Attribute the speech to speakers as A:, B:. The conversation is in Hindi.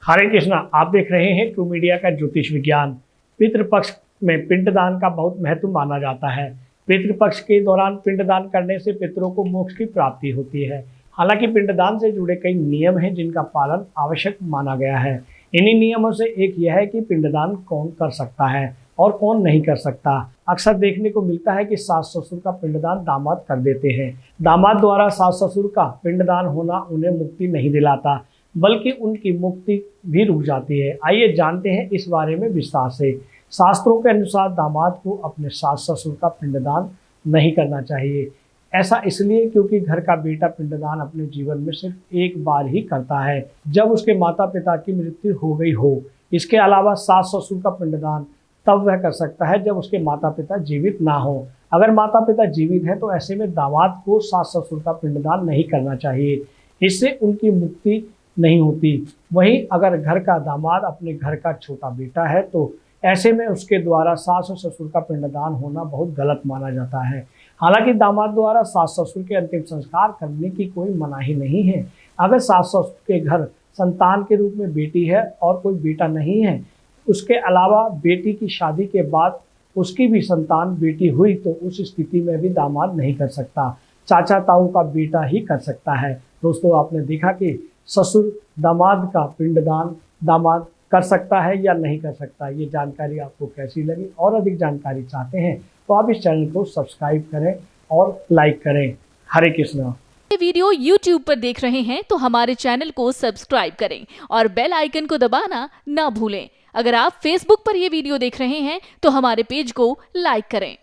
A: हरे कृष्णा, आप देख रहे हैं ट्रू मीडिया का ज्योतिष विज्ञान। पितृपक्ष में पिंडदान का बहुत महत्व माना जाता है। पितृपक्ष के दौरान पिंडदान करने से पितरों को मोक्ष की प्राप्ति होती है। हालांकि पिंडदान से जुड़े कई नियम हैं जिनका पालन आवश्यक माना गया है। इन्हीं नियमों से एक यह है कि पिंडदान कौन कर सकता है और कौन नहीं कर सकता। अक्सर देखने को मिलता है कि सास ससुर का पिंडदान दामाद कर देते हैं। दामाद द्वारा सास ससुर का पिंडदान होना उन्हें मुक्ति नहीं दिलाता, बल्कि उनकी मुक्ति भी रुक जाती है। आइए जानते हैं इस बारे में विस्तार से। शास्त्रों के अनुसार दामाद को अपने सास ससुर का पिंडदान नहीं करना चाहिए। ऐसा इसलिए क्योंकि घर का बेटा पिंडदान अपने जीवन में सिर्फ एक बार ही करता है, जब उसके माता पिता की मृत्यु हो गई हो। इसके अलावा सास ससुर का पिंडदान तब वह कर सकता है जब उसके माता पिता जीवित ना हो। अगर माता पिता जीवित हैं तो ऐसे में दामाद को सास ससुर का पिंडदान नहीं करना चाहिए, इससे उनकी मुक्ति नहीं होती। वहीं अगर घर का दामाद अपने घर का छोटा बेटा है तो ऐसे में उसके द्वारा सास और ससुर का पिंडदान होना बहुत गलत माना जाता है। हालांकि दामाद द्वारा सास ससुर के अंतिम संस्कार करने की कोई मनाही नहीं है। अगर सास ससुर के घर संतान के रूप में बेटी है और कोई बेटा नहीं है, उसके अलावा बेटी की शादी के बाद उसकी भी संतान बेटी हुई, तो उस स्थिति में भी दामाद नहीं कर सकता। चाचा ताऊ का बेटा ही कर सकता है। दोस्तों, आपने देखा कि ससुर दामाद का पिंडदान दामाद कर सकता है या नहीं कर सकता। ये जानकारी आपको कैसी लगी? और अधिक जानकारी चाहते हैं तो आप इस चैनल को सब्सक्राइब करें और लाइक करें। हरे कृष्णा।
B: ये वीडियो YouTube पर देख रहे हैं तो हमारे चैनल को सब्सक्राइब करें और बेल आइकन को दबाना ना भूलें। अगर आप Facebook पर यह वीडियो देख रहे हैं तो हमारे पेज को लाइक करें।